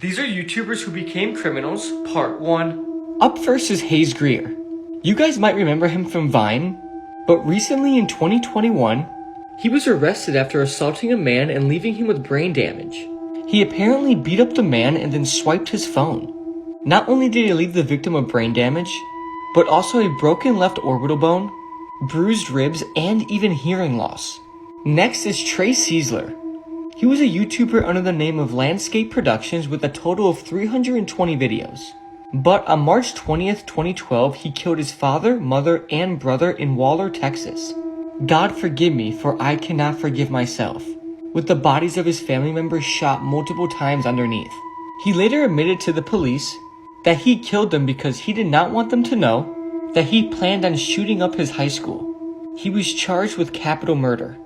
These are YouTubers who became criminals, part 1. Up first is Hayes Greer. You guys might remember him from Vine, but recently in 2021, he was arrested after assaulting a man and leaving him with brain damage. He apparently beat up the man and then swiped his phone. Not only did he leave the victim with brain damage, but also a broken left orbital bone, bruised ribs, and even hearing loss. Next is Trey Seisler. He was a YouTuber under the name of Landscape Productions with a total of 320 videos. But on March 20th, 2012, he killed his father, mother, and brother in Waller, Texas. God forgive me, for I cannot forgive myself. With the bodies of his family members shot multiple times underneath. He later admitted to the police that he killed them because he did not want them to know that he planned on shooting up his high school. He was charged with capital murder.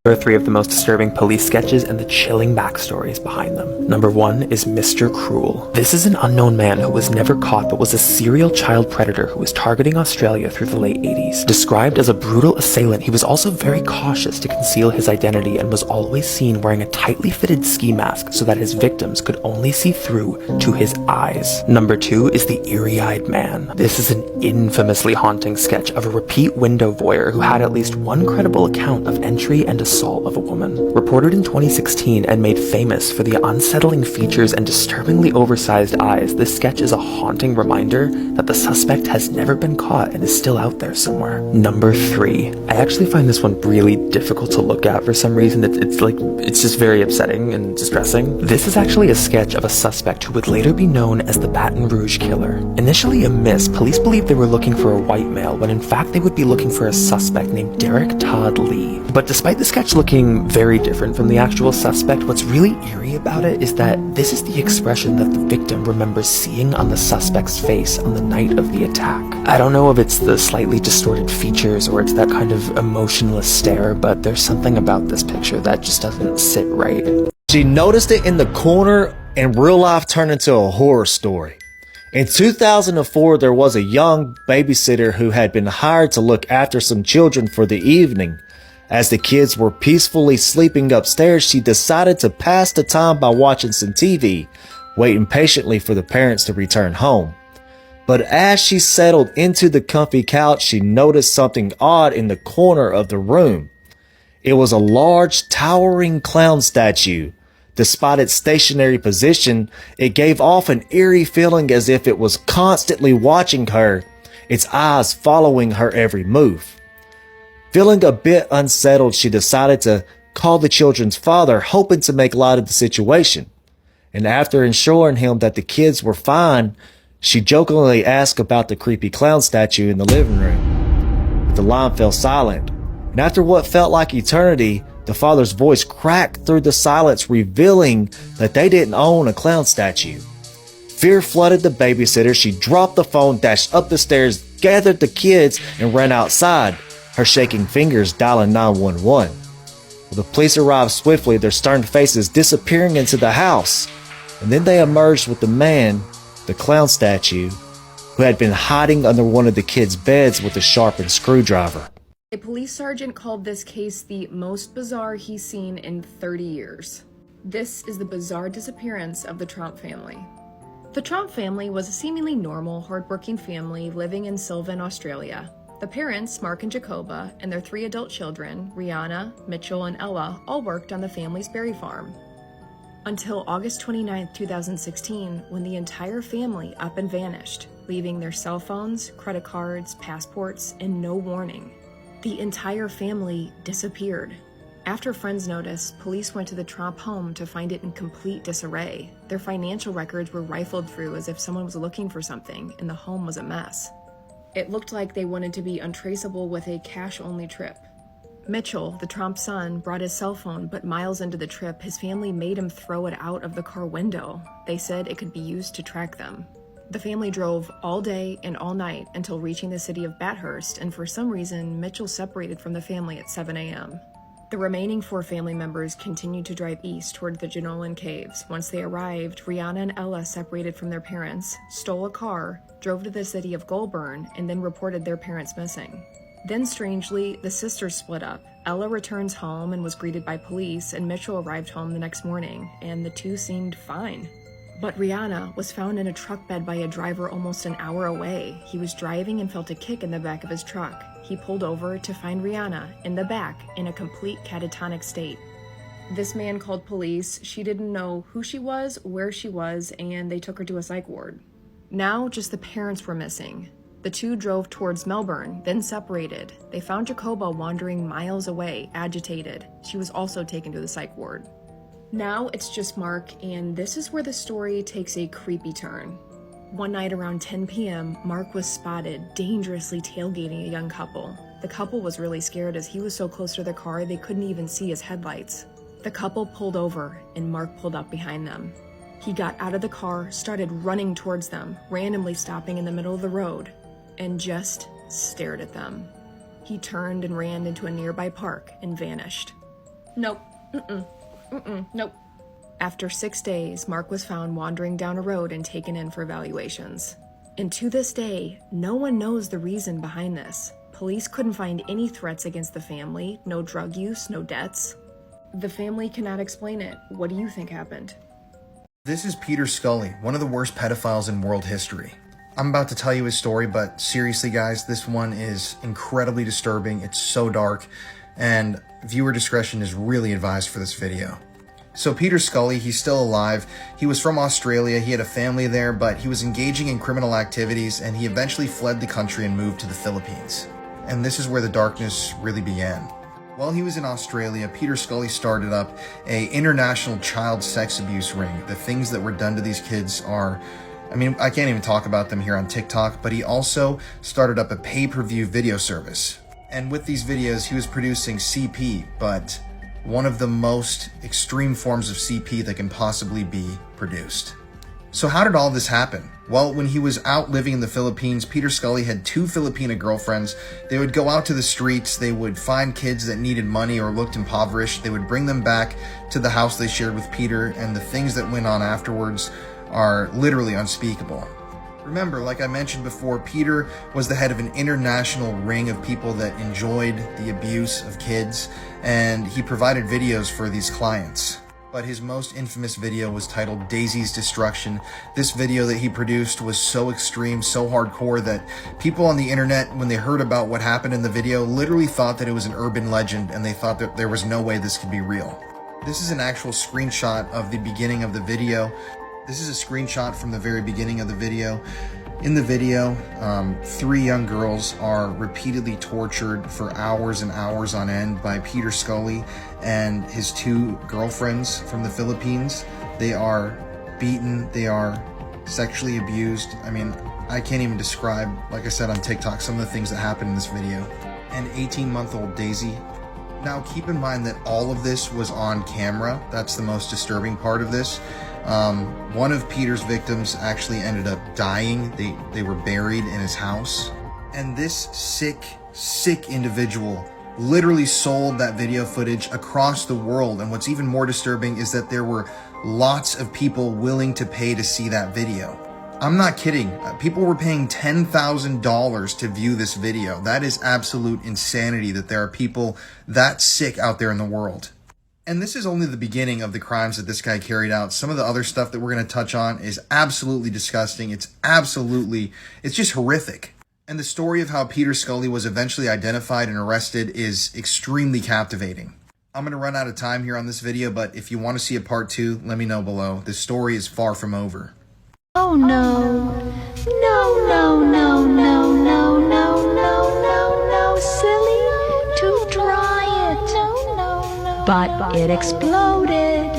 Here are 3 of the most disturbing police sketches and the chilling backstories behind them. Number 1 is Mr. Cruel. This is an unknown man who was never caught but was a serial child predator who was targeting Australia through the late 80s. Described as a brutal assailant, he was also very cautious to conceal his identity and was always seen wearing a tightly fitted ski mask so that his victims could only see through to his eyes. Number 2 is the Eerie-Eyed Man. This is an infamously haunting sketch of a repeat window voyeur who had at least one credible account of entry and assault of a woman. Reported in 2016 and made famous for the unsettling features and disturbingly oversized eyes, this sketch is a haunting reminder that the suspect has never been caught and is still out there somewhere. Number 3. I actually find this one really difficult to look at for some reason. It's just very upsetting and distressing. This is actually a sketch of a suspect who would later be known as the Baton Rouge Killer. Initially a miss, police believed they were looking for a white male when in fact they would be looking for a suspect named Derek Todd Lee. But despite the sketch looking very different from the actual suspect, what's really eerie about it is that this is the expression that the victim remembers seeing on the suspect's face on the night of the attack. I don't know if it's the slightly distorted features or it's that kind of emotionless stare, but there's something about this picture that just doesn't sit right. She noticed it in the corner and real life turned into a horror story. In 2004, there was a young babysitter who had been hired to look after some children for the evening. As the kids were peacefully sleeping upstairs, she decided to pass the time by watching some TV, waiting patiently for the parents to return home. But as she settled into the comfy couch, she noticed something odd in the corner of the room. It was a large, towering clown statue. Despite its stationary position, it gave off an eerie feeling as if it was constantly watching her, its eyes following her every move. Feeling a bit unsettled, she decided to call the children's father, hoping to make light of the situation. And after ensuring him that the kids were fine, she jokingly asked about the creepy clown statue in the living room. But the line fell silent, and after what felt like eternity, the father's voice cracked through the silence, revealing that they didn't own a clown statue. Fear flooded the babysitter. She dropped the phone, dashed up the stairs, gathered the kids, and ran outside, her shaking fingers dialing 911. Well, the police arrived swiftly, their stern faces disappearing into the house. And then they emerged with the man, the clown statue, who had been hiding under one of the kids' beds with a sharpened screwdriver. A police sergeant called this case the most bizarre he's seen in 30 years. This is the bizarre disappearance of the Trump family. The Trump family was a seemingly normal, hardworking family living in Sylvan, Australia. The parents, Mark and Jacoba, and their 3 adult children, Rihanna, Mitchell, and Ella, all worked on the family's berry farm. Until August 29, 2016, when the entire family up and vanished, leaving their cell phones, credit cards, passports, and no warning. The entire family disappeared. After friends noticed, police went to the Trump home to find it in complete disarray. Their financial records were rifled through as if someone was looking for something, and the home was a mess. It looked like they wanted to be untraceable with a cash-only trip. Mitchell, the Trump son, brought his cell phone, but miles into the trip, his family made him throw it out of the car window. They said it could be used to track them. The family drove all day and all night until reaching the city of Bathurst, and for some reason, Mitchell separated from the family at 7 a.m. The remaining 4 family members continued to drive east toward the Jenolan Caves. Once they arrived, Rihanna and Ella separated from their parents, stole a car, drove to the city of Goulburn, and then reported their parents missing. Then, strangely, the sisters split up. Ella returns home and was greeted by police, and Mitchell arrived home the next morning, and the two seemed fine. But Rihanna was found in a truck bed by a driver almost an hour away. He was driving and felt a kick in the back of his truck. He pulled over to find Rihanna in the back in a complete catatonic state. This man called police. She didn't know who she was, where she was, and they took her to a psych ward. Now just the parents were missing. The two drove towards Melbourne, then separated. They found Jacoba wandering miles away, agitated. She was also taken to the psych ward. Now it's just Mark, and this is where the story takes a creepy turn. One night around 10 p.m., Mark was spotted dangerously tailgating a young couple. The couple was really scared as he was so close to their car they couldn't even see his headlights. The couple pulled over, and Mark pulled up behind them. He got out of the car, started running towards them, randomly stopping in the middle of the road, and just stared at them. He turned and ran into a nearby park and vanished. Nope. Nope. After 6 days, Mark was found wandering down a road and taken in for evaluations. And to this day, no one knows the reason behind this. Police couldn't find any threats against the family, no drug use, no deaths. The family cannot explain it. What do you think happened? This is Peter Scully, one of the worst pedophiles in world history. I'm about to tell you his story, but seriously guys, this one is incredibly disturbing. It's so dark, and viewer discretion is really advised for this video. So Peter Scully, he's still alive. He was from Australia, he had a family there, but he was engaging in criminal activities, and he eventually fled the country and moved to the Philippines. And this is where the darkness really began. While he was in Australia, Peter Scully started up an international child sex abuse ring. The things that were done to these kids are, I can't even talk about them here on TikTok, but he also started up a pay-per-view video service. And with these videos, he was producing CP, but one of the most extreme forms of CP that can possibly be produced. So how did all this happen? Well, when he was out living in the Philippines, Peter Scully had 2 Filipina girlfriends. They would go out to the streets, they would find kids that needed money or looked impoverished, they would bring them back to the house they shared with Peter, and the things that went on afterwards are literally unspeakable. Remember, like I mentioned before, Peter was the head of an international ring of people that enjoyed the abuse of kids, and he provided videos for these clients. But his most infamous video was titled Daisy's Destruction. This video that he produced was so extreme, so hardcore that people on the internet, when they heard about what happened in the video, literally thought that it was an urban legend, and they thought that there was no way this could be real. This is an actual screenshot of the beginning of the video. This is a screenshot from the very beginning of the video. In the video, 3 young girls are repeatedly tortured for hours and hours on end by Peter Scully and his 2 girlfriends from the Philippines. They are beaten, they are sexually abused. I can't even describe, like I said on TikTok, some of the things that happened in this video. And 18-month-old Daisy. Now keep in mind that all of this was on camera. That's the most disturbing part of this. One of Peter's victims actually ended up dying. They were buried in his house. And this sick individual literally sold that video footage across the world. And what's even more disturbing is that there were lots of people willing to pay to see that video. I'm not kidding. People were paying $10,000 to view this video. That is absolute insanity that there are people that sick out there in the world. And this is only the beginning of the crimes that this guy carried out. Some of the other stuff that we're going to touch on is absolutely disgusting. It's just horrific. And the story of how Peter Scully was eventually identified and arrested is extremely captivating. I'm going to run out of time here on this video, but if you want to see a part 2, let me know below. This story is far from over. Oh no, no, no, no, no, no, no, no, no, no, silly, to dry it. But it exploded,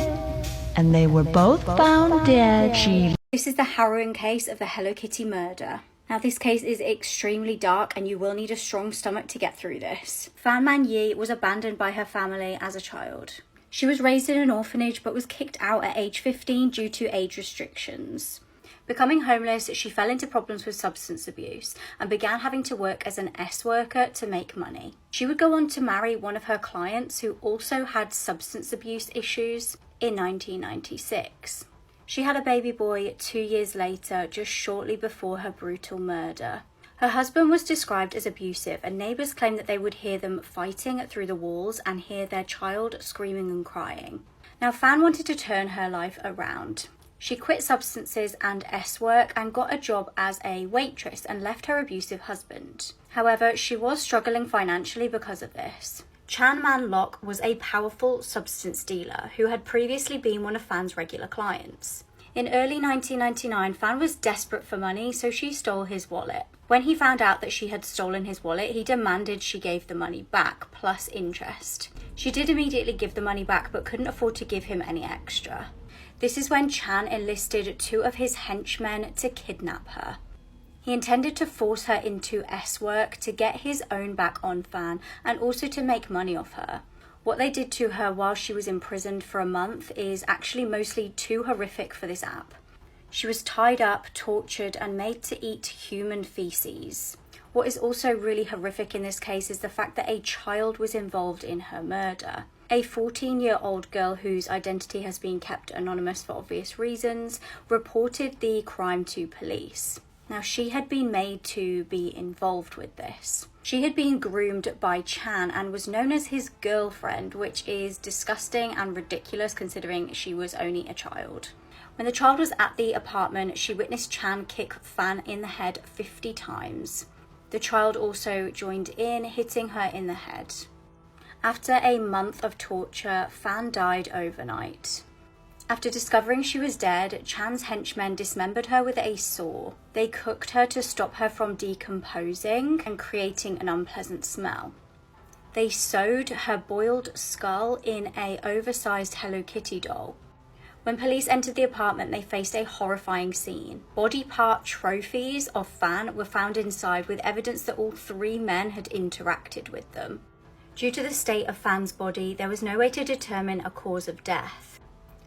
and they were both found dead. This is the harrowing case of the Hello Kitty murder. Now this case is extremely dark and you will need a strong stomach to get through this. Fan Man Yi was abandoned by her family as a child. She was raised in an orphanage but was kicked out at age 15 due to age restrictions. Becoming homeless, she fell into problems with substance abuse and began having to work as an S-worker to make money. She would go on to marry one of her clients who also had substance abuse issues in 1996. She had a baby boy 2 years later, just shortly before her brutal murder. Her husband was described as abusive and neighbours claimed that they would hear them fighting through the walls and hear their child screaming and crying. Now Fan wanted to turn her life around. She quit substances and S work and got a job as a waitress and left her abusive husband. However, she was struggling financially because of this. Chan Man Lok was a powerful substance dealer who had previously been one of Fan's regular clients. In early 1999, Fan was desperate for money, so she stole his wallet. When he found out that she had stolen his wallet, he demanded she gave the money back, plus interest. She did immediately give the money back, but couldn't afford to give him any extra. This is when Chan enlisted 2 of his henchmen to kidnap her. He intended to force her into S work to get his own back on Fan and also to make money off her. What they did to her while she was imprisoned for a month is actually mostly too horrific for this app. She was tied up, tortured, and made to eat human feces. What is also really horrific in this case is the fact that a child was involved in her murder. A 14-year-old girl whose identity has been kept anonymous for obvious reasons reported the crime to police. Now, she had been made to be involved with this. She had been groomed by Chan and was known as his girlfriend, which is disgusting and ridiculous considering she was only a child. When the child was at the apartment, she witnessed Chan kick Fan in the head 50 times. The child also joined in, hitting her in the head. After a month of torture, Fan died overnight. After discovering she was dead, Chan's henchmen dismembered her with a saw. They cooked her to stop her from decomposing and creating an unpleasant smell. They sewed her boiled skull in an oversized Hello Kitty doll. When police entered the apartment, they faced a horrifying scene. Body part trophies of Fan were found inside with evidence that all 3 men had interacted with them. Due to the state of Fan's body, there was no way to determine a cause of death.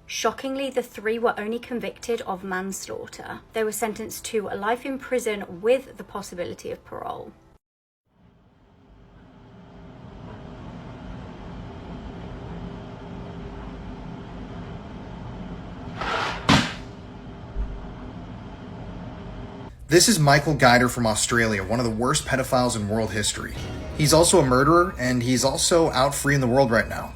Shockingly, the 3 were only convicted of manslaughter. They were sentenced to life in prison with the possibility of parole. This is Michael Guider from Australia, one of the worst pedophiles in world history. He's also a murderer, and he's also out free in the world right now.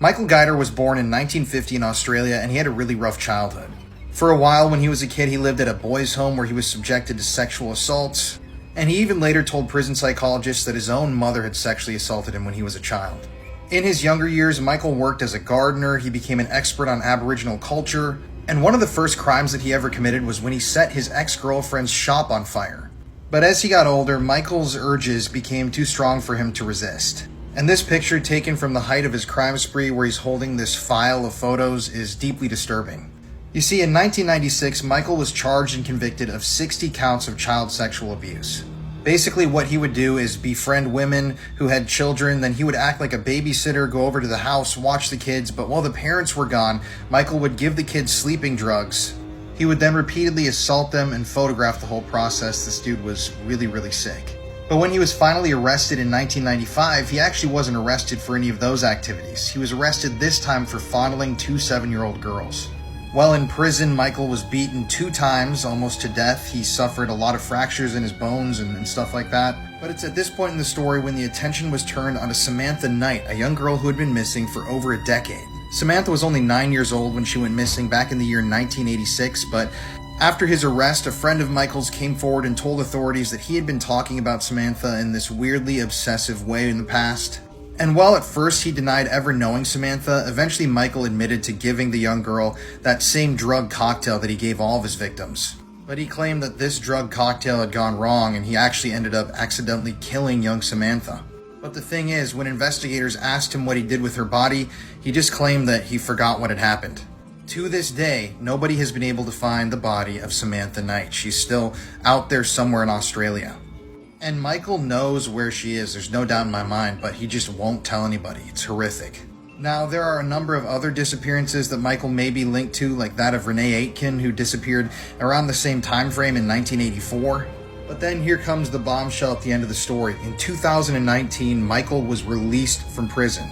Michael Guider was born in 1950 in Australia, and he had a really rough childhood. For a while, when he was a kid, he lived at a boys' home where he was subjected to sexual assaults, and he even later told prison psychologists that his own mother had sexually assaulted him when he was a child. In his younger years, Michael worked as a gardener, he became an expert on Aboriginal culture, and one of the first crimes that he ever committed was when he set his ex-girlfriend's shop on fire. But as he got older, Michael's urges became too strong for him to resist. And this picture, taken from the height of his crime spree where he's holding this file of photos, is deeply disturbing. You see, in 1996, Michael was charged and convicted of 60 counts of child sexual abuse. Basically, what he would do is befriend women who had children, then he would act like a babysitter, go over to the house, watch the kids, but while the parents were gone, Michael would give the kids sleeping drugs. He would then repeatedly assault them and photograph the whole process. This dude was really, really sick. But when he was finally arrested in 1995, he actually wasn't arrested for any of those activities. He was arrested this time for fondling 2 7-year-old girls. While in prison, Michael was beaten 2 times, almost to death. He suffered a lot of fractures in his bones and stuff like that. But it's at this point in the story when the attention was turned onto Samantha Knight, a young girl who had been missing for over a decade. Samantha was only 9 years old when she went missing back in the year 1986, but after his arrest, a friend of Michael's came forward and told authorities that he had been talking about Samantha in this weirdly obsessive way in the past. And while at first he denied ever knowing Samantha, eventually Michael admitted to giving the young girl that same drug cocktail that he gave all of his victims. But he claimed that this drug cocktail had gone wrong and he actually ended up accidentally killing young Samantha. But the thing is, when investigators asked him what he did with her body, he just claimed that he forgot what had happened. To this day, nobody has been able to find the body of Samantha Knight. She's still out there somewhere in Australia. And Michael knows where she is, there's no doubt in my mind, but he just won't tell anybody. It's horrific. Now, there are a number of other disappearances that Michael may be linked to, like that of Renee Aitken, who disappeared around the same time frame in 1984. But then here comes the bombshell at the end of the story. In 2019, Michael was released from prison.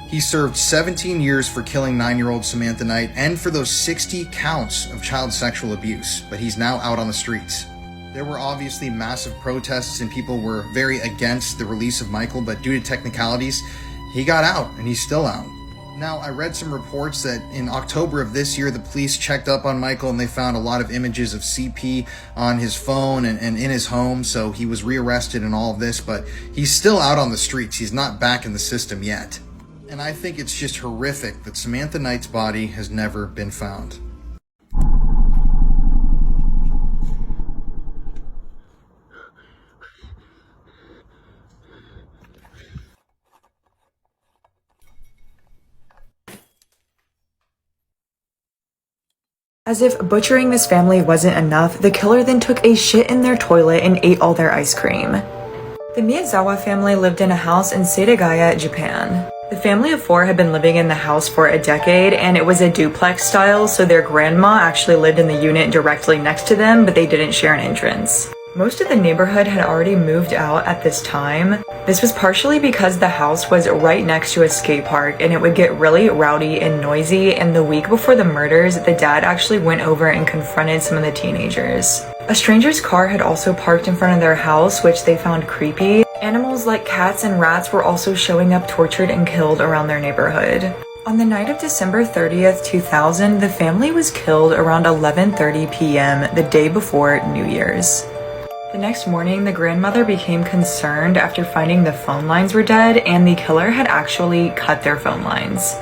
He served 17 years for killing 9-year-old Samantha Knight and for those 60 counts of child sexual abuse, but he's now out on the streets. There were obviously massive protests and people were very against the release of Michael, but due to technicalities, he got out and he's still out. Now, I read some reports that in October of this year, the police checked up on Michael and they found a lot of images of CP on his phone and in his home, so he was rearrested and all of this, but he's still out on the streets. He's not back in the system yet. And I think it's just horrific that Samantha Knight's body has never been found. As if butchering this family wasn't enough, the killer then took a shit in their toilet and ate all their ice cream. The Miyazawa family lived in a house in Setagaya, Japan. The family of 4 had been living in the house for a decade, and it was a duplex style, so their grandma actually lived in the unit directly next to them, but they didn't share an entrance. Most of the neighborhood had already moved out at this time. This was partially because the house was right next to a skate park and it would get really rowdy and noisy, and the week before the murders, the dad actually went over and confronted some of the teenagers. A stranger's car had also parked in front of their house, which they found creepy. Animals like cats and rats were also showing up tortured and killed around their neighborhood. On the night of December 30th, 2000, the family was killed around 11:30 p.m. the day before New Year's. The next morning, the grandmother became concerned after finding the phone lines were dead and the killer had actually cut their phone lines.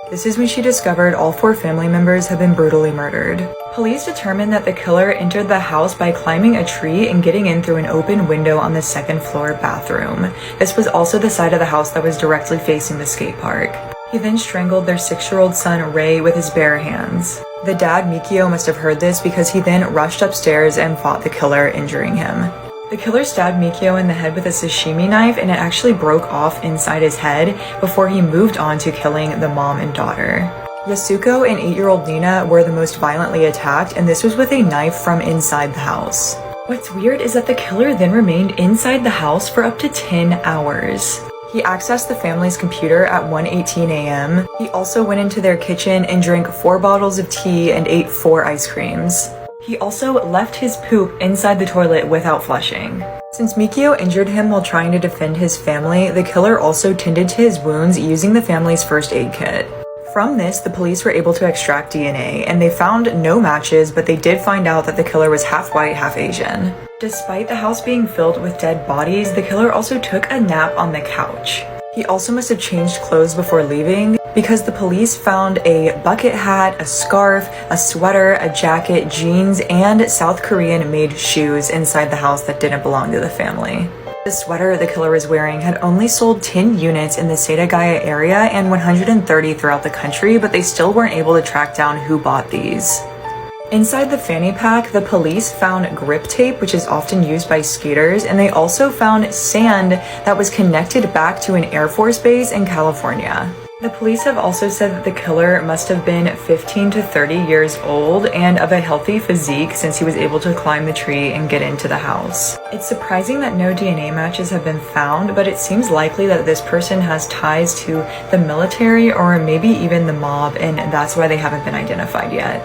This is when she discovered all 4 family members had been brutally murdered. Police determined that the killer entered the house by climbing a tree and getting in through an open window on the second floor bathroom. This was also the side of the house that was directly facing the skate park. He then strangled their 6-year-old son Ray with his bare hands. The dad, Mikio, must have heard this because he then rushed upstairs and fought the killer, injuring him. The killer stabbed Mikio in the head with a sashimi knife, and it actually broke off inside his head before he moved on to killing the mom and daughter. Yasuko and 8-year-old Nina were the most violently attacked, and this was with a knife from inside the house. What's weird is that the killer then remained inside the house for up to 10 hours. He accessed the family's computer at 1:18 a.m. He also went into their kitchen and drank 4 bottles of tea and ate 4 ice creams. He also left his poop inside the toilet without flushing. Since Mikio injured him while trying to defend his family, the killer also tended to his wounds using the family's first aid kit. From this, the police were able to extract DNA, and they found no matches, but they did find out that the killer was half white, half Asian. Despite the house being filled with dead bodies, the killer also took a nap on the couch. He also must have changed clothes before leaving, because the police found a bucket hat, a scarf, a sweater, a jacket, jeans, and South Korean-made shoes inside the house that didn't belong to the family. The sweater the killer was wearing had only sold 10 units in the Setagaya area and 130 throughout the country, but they still weren't able to track down who bought these. Inside the fanny pack, the police found grip tape, which is often used by skaters, and they also found sand that was connected back to an Air Force base in California. The police have also said that the killer must have been 15 to 30 years old and of a healthy physique since he was able to climb the tree and get into the house. It's surprising that no DNA matches have been found, but it seems likely that this person has ties to the military or maybe even the mob, and that's why they haven't been identified yet.